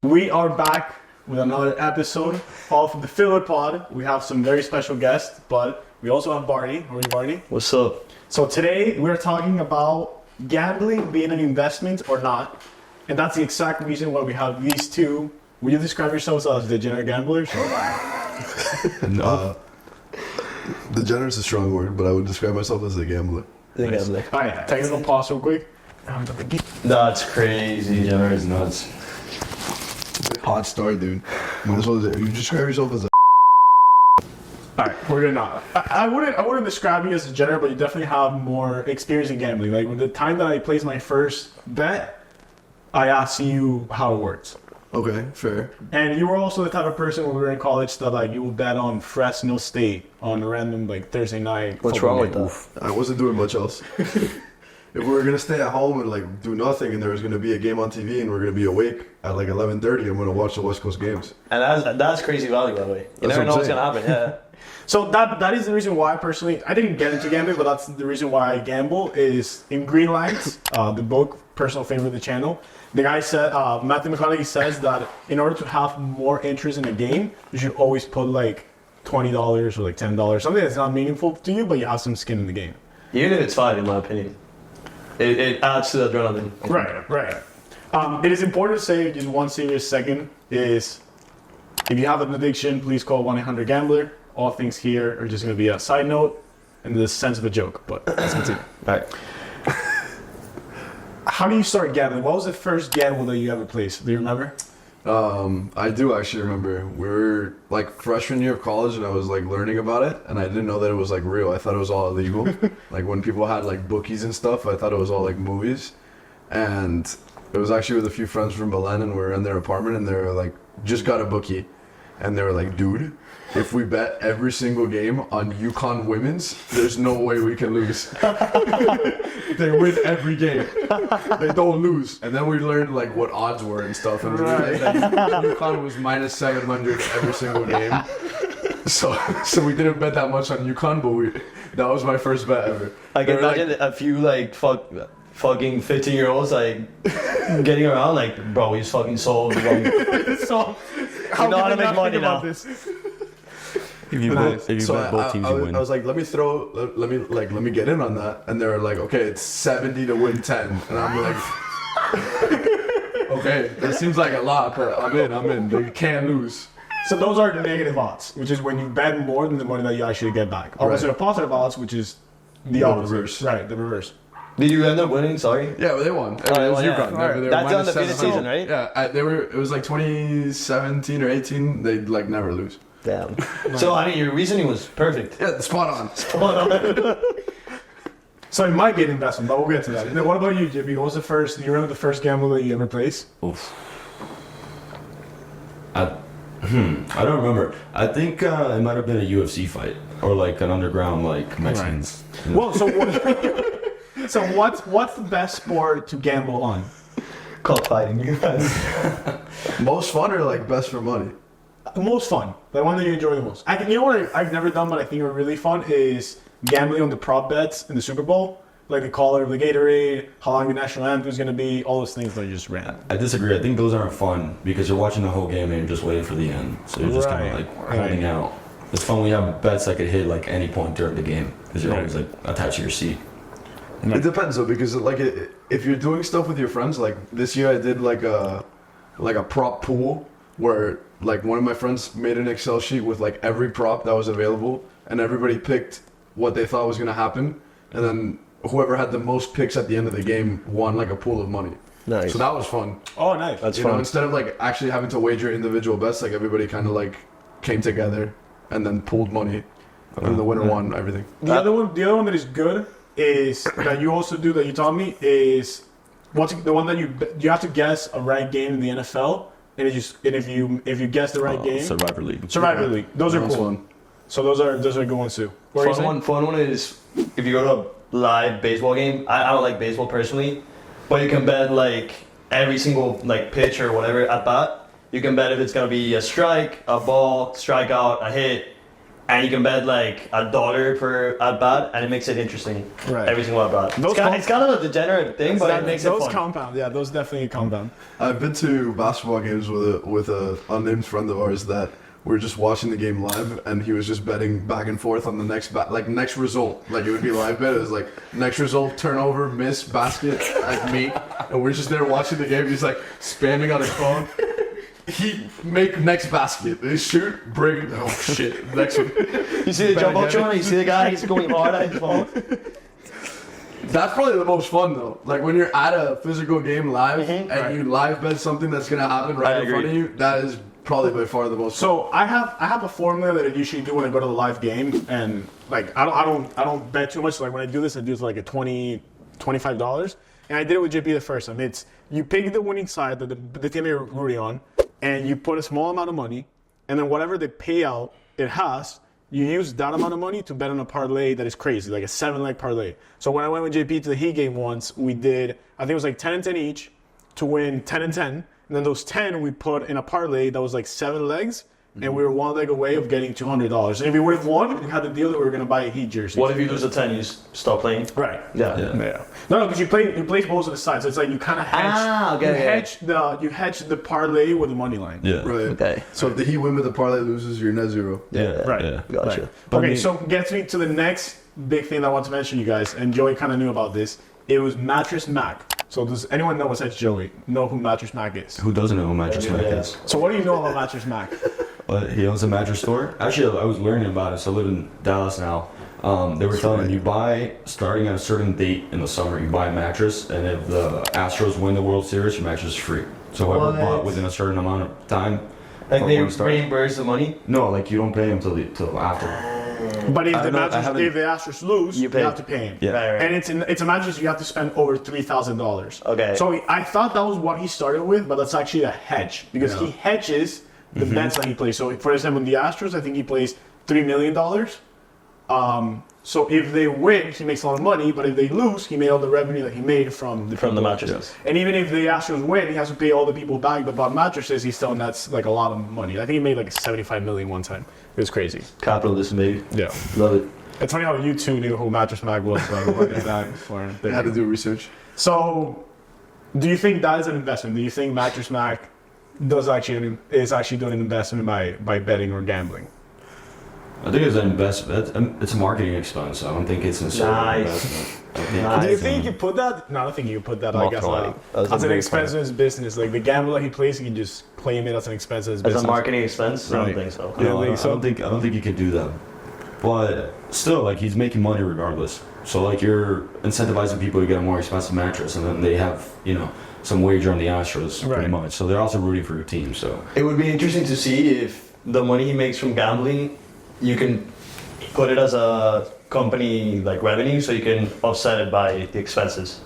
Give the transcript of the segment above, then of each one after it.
We are back with another episode of the Filler Pod. We have some very special guests, but we also have Barney. How are you, Barney? What's up? So today we're talking about gambling being an investment or not. And that's the exact reason why we have these two. Would you describe yourselves as degenerate gamblers? No. Degenerate is a strong word, but I would describe myself as a gambler. Nice. All right, technical pause real quick. That's crazy. Degenerate is nuts. Hot start, dude. Might as well, you describe yourself as a Alright, we're gonna. I wouldn't describe you as a degenerate, but you definitely have more experience in gambling. Like when the time that I placed my first bet, I asked you how it works. Okay, fair. And you were also the type of person when we were in college that like you would bet on Fresno State on a random like Thursday night. What's wrong with that? I wasn't doing much else. If we were gonna stay at home and like do nothing, and there was gonna be a game on TV, and we're gonna be awake at like 11:30, I'm gonna watch the West Coast games. And that's crazy value, by the way. You never know what's gonna happen. Yeah. So that is the reason why personally I didn't get into gambling, but that's the reason why I gamble is in Green Lights, the book, personal favorite of the channel. The guy said, Matthew McConaughey says that in order to have more interest in a game, you should always put like $20 or like $10, something that's not meaningful to you, but you have some skin in the game. Even if it's fine, in my opinion, it adds to the adrenaline. Right. It is important to say just one serious second is if you have an addiction, please call 1-800-GAMBLER. All things here are just going to be a side note and the sense of a joke, but let's continue. All right. How do you start gambling? What was the first gamble that you ever placed? Do you remember? I do actually remember. We were like freshman year of college, and I was like learning about it, and I didn't know that it was like real. I thought it was all illegal. Like when people had like bookies and stuff, I thought it was all like movies. And it was actually with a few friends from Belen, and we were in their apartment, and they were like, just got a bookie. And they were like, dude, if we bet every single game on UConn women's, there's no way we can lose. They win every game. They don't lose. And then we learned like what odds were and stuff. And UConn was minus 700 every single game. So we didn't bet that much on UConn, but that was my first bet ever. I can imagine a few like fucking 15-year-olds like getting around like, bro, he's fucking sold. So, you know how to make money now. If you bet both teams, you win. I was like, let me get in on that. And they were like, okay, it's 70 to win 10. And I'm like, okay, that seems like a lot, but I'm in. They can't lose. So those are the negative odds, which is when you bet more than the money that you actually get back. Opposite of positive odds, which is the opposite. Reverse. Right, the reverse. Did you end up winning? Sorry. Yeah, but they won. It was yeah. UConn. Right. They were That's the minus undefeated 700. season, right? Yeah, it was like 2017 or 18. They like never lose. Damn. So I mean, your reasoning was perfect. Yeah, spot on. So it might be an investment, but we'll get to that. Now, what about you, Jimmy? What was the first? Do you remember the first gamble that you ever placed? Oof. I don't remember. I think it might have been a UFC fight or like an underground like Mexicans. Right. Well, so what's the best sport to gamble on? Cockfighting. Most fun or like best for money? Most fun, the one that you enjoy the most. You know what I've never done, but I think are really fun is gambling on the prop bets in the Super Bowl, like the color of the Gatorade, how long the national anthem is going to be, all those things that you just ran. I disagree. I think those aren't fun because you're watching the whole game and you're just waiting for the end. So you're just kind of like holding out. It's fun when you have bets that could hit like any point during the game because you're always like attached to your seat. It depends though, because like if you're doing stuff with your friends, like this year I did like a prop pool where like one of my friends made an Excel sheet with like every prop that was available, and everybody picked what they thought was gonna happen, and then whoever had the most picks at the end of the game won like a pool of money. Nice. So that was fun. Oh, nice. That's You fun. know, instead of like actually having to wager individual bets, like everybody kind of like came together and then pooled money, and the winner won everything. The other one that is good is that you also do that you taught me is what's the one that you have to guess a right game in the NFL, and if you guess the right game, Survivor League. Survivor League. Those are That was cool. fun. So those are good ones too. Fun one is if you go to a live baseball game. I don't like baseball personally, but you can bet like every single like pitch or whatever at bat. You can bet if it's gonna be a strike, a ball, strikeout, a hit, and you can bet like $1 per at bat, and it makes it interesting. Right. Every single at bat. It's kind of a degenerate thing, but it makes it those fun. compound. Yeah, those definitely compound. I've been to basketball games with a unnamed friend of ours that we're just watching the game live, and he was just betting back and forth on the next result. Like it would be live bet. It was like next result, turnover, miss, basket, like me, and we're just there watching the game. He's like spamming on his phone. He make next basket. They shoot, break. Oh shit! Next one. You see the jump out trying? You see the guy? He's going hard at his phone. That's probably the most fun though. Like when you're at a physical game live and you live bet something that's gonna happen right in front of you. That is probably by far the most. So I have a formula that I usually do when I go to the live game, and like I don't bet too much. Like when I do this, I do it for like a $25, and I did it with JP the first time. It's you pick the winning side, the team you're rooting on, and you put a small amount of money, and then whatever the payout it has, you use that amount of money to bet on a parlay that is crazy, like a 7-leg parlay. So when I went with JP to the Heat game once, we did, I think it was like 10 and 10 each to win 10 and 10. And then those 10 we put in a parlay that was like 7 legs, and we were 1 leg away of getting $200. And if we would have won, we had the deal that we were going to buy a Heat jersey. What if you lose a 10? You stop playing? Right. Yeah. No, because you play both of the sides. So it's like you kind of hedge. You hedge the parlay with the money line. Yeah. Right. Okay. So if the Heat win with the parlay loses, you're net zero. Yeah. Right. Yeah. Gotcha. Right. But Okay, me- so gets me to the next big thing that I want to mention, you guys, and Joey kind of knew about this. It was Mattress Mac. So does anyone know besides Joey know who Mattress Mac is? Who doesn't know who Mattress Mac is? So what do you know about Mattress Mac? He owns a mattress store. Actually, I was learning about it. So I live in Dallas now. They were telling me you buy, starting at a certain date in the summer, you buy a mattress, and if the Astros win the World Series, your mattress is free. So whoever What? bought within a certain amount of time. Like from they when it started- reimburse the money? No, like you don't pay them till after. But if I the don't know, I mattress, haven't- if the Astros lose, you pay. have to pay him. Yeah. Right. And it's a mattress you have to spend over $3,000. Okay. So I thought that was what he started with, but that's actually a hedge because he hedges the bets that he plays. So for example, in the Astros, I think he plays $3 million. So if they win, he makes a lot of money, but if they lose, he made all the revenue that he made from the people. mattresses. And even if the Astros win, he has to pay all the people back that bought mattresses. He still nets like a lot of money. I think he made like $75 million one time. It was crazy. Capitalism, baby. Yeah. Love it. It's funny how you two knew who Mattress Mac was. So I looked at that for They had to do research. So, do you think that is an investment? Do you think Mattress Mac is actually doing an investment by betting or gambling? I think it's an investment. It's a marketing expense. I don't think it's necessarily an Nice. investment. I think Nice. Do you it's, think you put that? No, I don't think you put that. I guess Marketing. That's as a an big expense in his business. Like the gamble that he plays, he can just claim it as an expense in his As business. a marketing expense? I Right. don't think so. Yeah, No, I think so? don't think you could do that. But still, like he's making money regardless. So like you're incentivizing people to get a more expensive mattress, and then they have some wager on the Astros Right. pretty much. So they're also rooting for your team. So It would be interesting to see if the money he makes from gambling, you can put it as a company like revenue, so you can offset it by the expenses.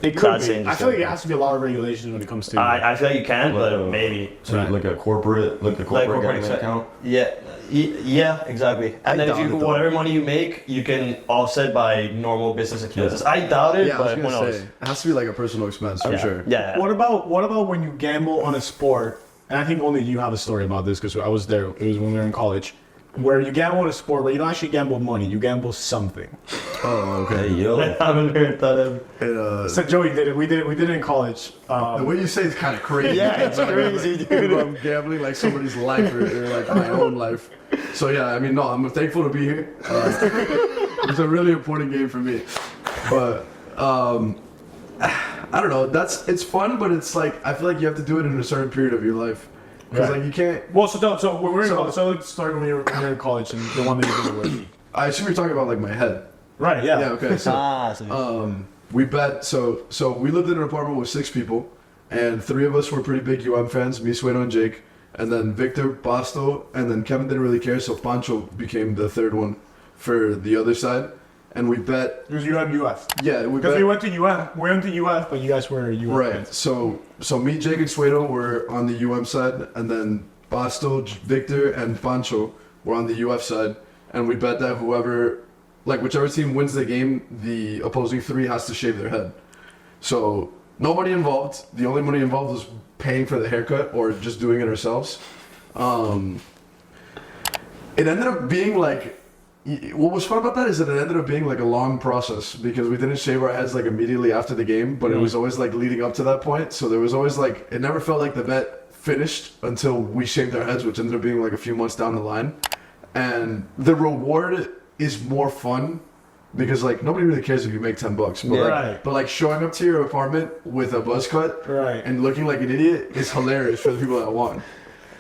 It could That's be. I interesting. feel like it has to be a lot of regulations when it comes to. I feel like you can, but Well, maybe. so Right. like a corporate corporate gambling expense. account. Yeah, yeah, exactly. And then if doubt you it, though. whatever money you make, you can offset by normal business expenses. I doubt it, Yeah, I was but who gonna knows? say it has to be like a personal expense for Yeah. sure. Yeah. What about when you gamble on a sport? And I think only you have a story about this because I was there. It was when we were in college, where you gamble on a sport where you don't actually gamble money. You gamble something. Oh, Hey okay. yo, I haven't heard that ever. It, So Joey did it. We did it in college. the way you say it's kind of crazy. Yeah, it's crazy, dude. I'm gambling like somebody's life or like my own life. So yeah, I mean, no, I'm thankful to be here. It's a really important game for me. But I don't know. It's fun, but it's like I feel like you have to do it in a certain period of your life because Right. like you can't. Well, so we were in So- college. So let's start when you were in college and the one that you did it with. I assume you're talking about like my head. Right. Yeah. Yeah. Okay. So. So We bet so we lived in an apartment with 6 people, and 3 of us were pretty big UM fans, me, Suedo, and Jake, and then Victor, Basto, and then Kevin didn't really care, so Pancho became the third one for the other side, and we bet. It was UF. Yeah, we Because bet. we went to UF. We went to UF, but you guys were UF Right. fans. So me, Jake, and Suedo were on the UM side, and then Basto, Victor, and Pancho were on the UF side, and we bet that whichever team wins the game, the opposing 3 has to shave their head. So no money involved. The only money involved was paying for the haircut or just doing it ourselves. it ended up being like, what was fun about that is that it ended up being like a long process because we didn't shave our heads like immediately after the game, but it was always like leading up to that point. So there was always like, it never felt like the bet finished until we shaved our heads, which ended up being like a few months down the line. And the reward is more fun because like nobody really cares if you make $10, but like showing up to your apartment with a buzz cut and looking like an idiot is hilarious for the people that won.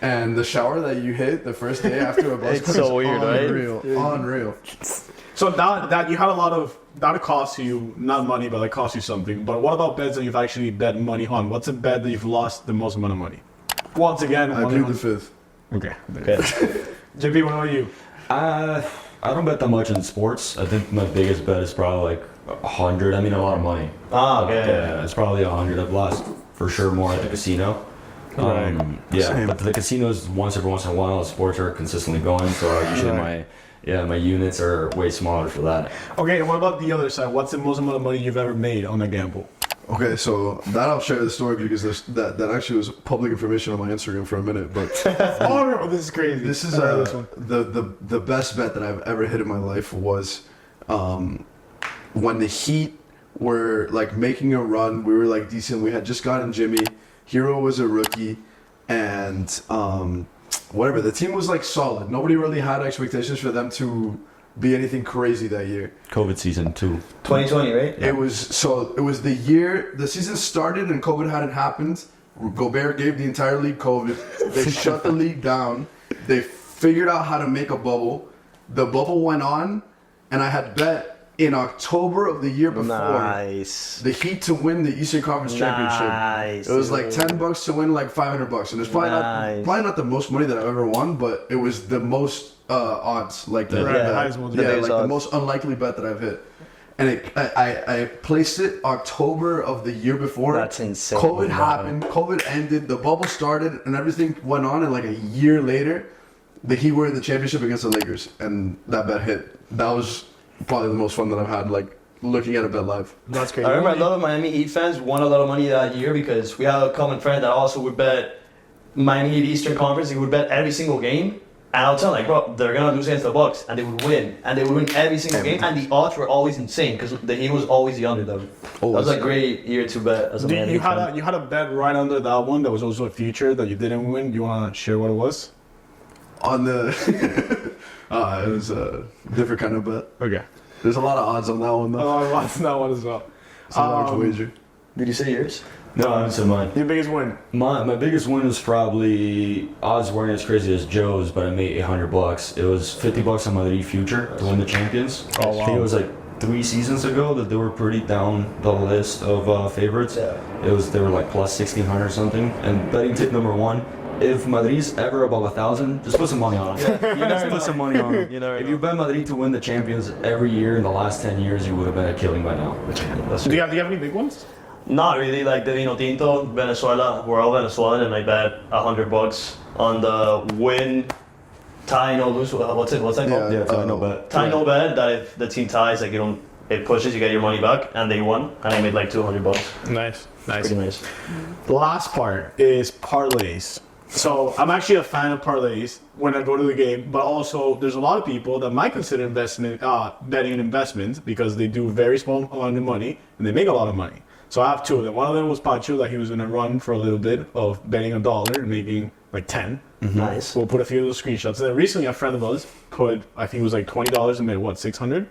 And the shower that you hit the first day after a buzz cut is so weird, unreal, unreal. So that you had a lot of that cost you not money, but it cost you something. But what about bets that you've actually bet money on? What's a bet that you've lost the most amount of money? Once again, I plead the fifth. Okay. JP, what about you? I don't bet that much in sports. I think my biggest bet is probably like 100. I mean, a lot of money. Okay. Yeah, it's probably 100. I've lost for sure more at the casino. Same. But the casinos once in a while. Sports are consistently going, so usually my units are way smaller for that. Okay, and what about the other side? What's the most amount of money you've ever made on a gamble? Okay, so that I'll share the story because that actually was public information on my Instagram for a minute. But Oh no, this is crazy. this is the best bet that I've ever hit in my life was when the Heat were like making a run. We were like decent. We had just gotten Jimmy. Hero was a rookie, and whatever. The team was like solid. Nobody really had expectations for them to be anything crazy that year. COVID season 2. 2020, right? It was the year the season started and COVID hadn't happened. Gobert gave the entire league COVID. They shut the league down. They figured out how to make a bubble. The bubble went on, and I had bet in October of the year before the Heat to win the Eastern Conference Championship. It was like $10 to win like $500, and it's probably not the most money that I've ever won, but it was the most odds, like the most unlikely bet that I've hit. And I placed it October of the year before. That's insane. COVID happened. COVID ended. The bubble started, and everything went on. And like a year later, the Heat were in the championship against the Lakers, and that bet hit. That was probably the most fun that I've had, like looking at a bet live. That's crazy. I remember a lot of Miami Heat fans won a lot of money that year because we had a common friend that also would bet Miami Heat Eastern Conference. He would bet every single game. And I'll tell him, like, bro, they're going to lose against the Bucks. And they would win. And they would win every single game. And the odds were always insane because the Heat was always the underdog. That was a great year to bet as a Miami Heat fan. You had a bet right under that one that was also a future that you didn't win. Do you want to share what it was? On the... it was a different kind of bet. Okay. There's a lot of odds on that one, though. Oh, I watched that one as well. It's a large wager. Did you say yours? No, I haven't said mine. Your biggest win? My biggest win was probably, odds weren't as crazy as Joe's, but I made $100. It was $50 on Madrid future to win the champions. Oh, wow. I think it was like 3 seasons ago that they were pretty down the list of favorites. Yeah. They were like plus 1,600 or something. And betting tip number 1, if Madrid's ever above 1,000, just put some money on them. Just put some money on them. If you bet Madrid to win the champions every year in the last 10 years, you would have been a killing by now. Do you have any big ones? Not really. Like the Vino Tinto, Venezuela, we're all Venezuelan, and I bet $100 on the win, tie, no lose. What's that called? Yeah, tie no bet. Tie no bet. That if the team ties, like it pushes, you get your money back, and they won, and I made like $200. Nice. Pretty nice. The last part is parlays. So I'm actually a fan of parlays when I go to the game, but also there's a lot of people that might consider betting an investment because they do very small amount of money and they make a lot of money. So I have 2 of them. One of them was Pacho, that he was going to run for a little bit of betting $1 and making like 10. Nice. We'll put a few of those screenshots. And then recently a friend of ours put, I think it was like $20 and made what, 600?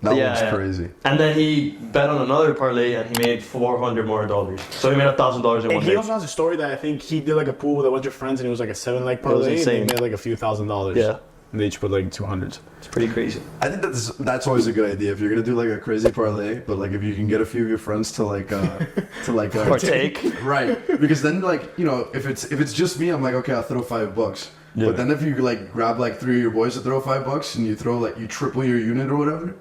That one's crazy. And then he bet on another parlay and he made $400 more. So he made $1,000 in one And day. he also has a story that I think he did like a pool with a bunch of friends and it was like a 7-leg parlay. insane. And they made like a few $1,000s. Yeah. And they each put like 200s. It's pretty crazy. I think that's always a good idea if you're gonna do like a crazy parlay, but like if you can get a few of your friends to Partake. right? Because then like if it's just me, I'm like okay, I'll throw $5. Yeah. But then if you like grab like 3 of your boys to throw $5 and you throw like you triple your unit or whatever,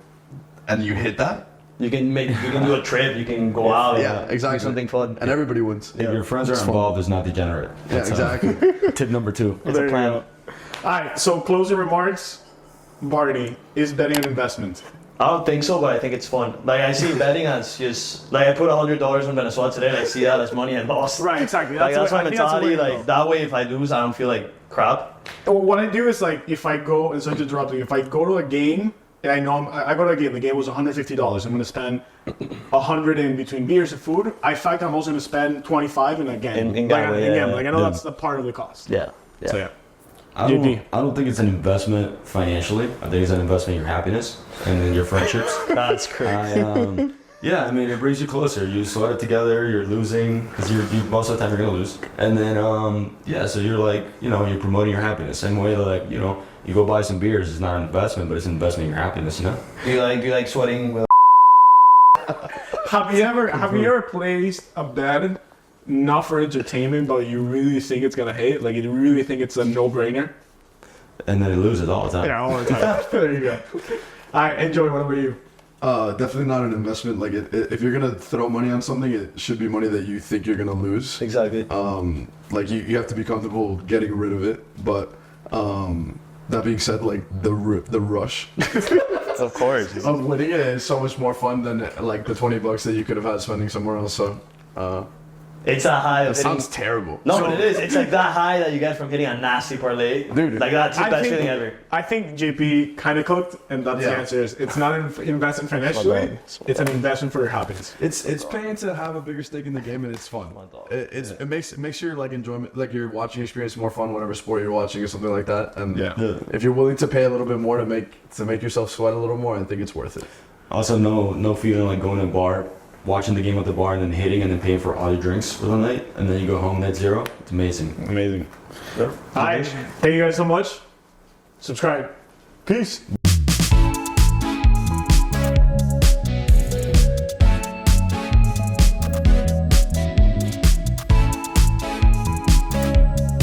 and you hit that, You can do a trip, you can go out. yeah, exactly, Do something fun. and everybody wins. If your friends are involved, it's not degenerate. Yeah, That's, exactly. Tip number 2. It's a plan. All right, so closing remarks. Barney, is betting an investment? I don't think so, but I think it's fun. Like I see betting as just like I put $100 in Venezuela today, and I see that as money I lost. Right, exactly. That's my I think that's the way mentality. to go. Like that way, if I lose, I don't feel like crap. Well, what I do is like if I go and sorry to interrupt you, if I go to a game and I know I go to a game, the game was $150. I'm gonna spend $100 in between beers and food. I fact I'm also gonna spend $25 in a game. In Like, gambling, in yeah. gambling. I know Yeah. that's the part of the cost. Yeah. So yeah. I don't think it's an investment financially. I think it's an investment in your happiness and in your friendships. That's crazy. Yeah, I mean, it brings you closer. You sweat it together. You're losing because you most of the time you're gonna lose. And then yeah, so you're like, you're promoting your happiness. Same way like, you go buy some beers. It's not an investment, but it's an investment in your happiness. Do you like sweating with? Have you ever placed a bet not for entertainment, but you really think it's gonna hit? Like you really think it's a no-brainer? And then it loses all the time. Yeah, all the time. There you go. All right, enjoy. What about you? Definitely not an investment. Like, if you're gonna throw money on something, it should be money that you think you're gonna lose. Exactly. Like you have to be comfortable getting rid of it. But that being said, like the rush Of course. of winning it is so much more fun than like the $20 that you could have had spending somewhere else. So It's a high of that hitting. sounds terrible. No, but it is. It's like that high that you get from hitting a nasty parlay. Dude. Like that's the best feeling ever. I think JP kind of cooked, and that's the Yeah. answer. It's not an investment financially. It's an investment for your happiness. It's paying to have a bigger stake in the game, and it's fun. It makes your like enjoyment, like your watching experience more fun, whatever sport you're watching or something like that. And Yeah. if you're willing to pay a little bit more to make yourself sweat a little more, I think it's worth it. Also, no feeling like going to a bar, watching the game at the bar, and then hitting, and then paying for all your drinks for the night, and then you go home net zero. It's amazing. Amazing. All right. Thank you guys so much. Subscribe. Peace.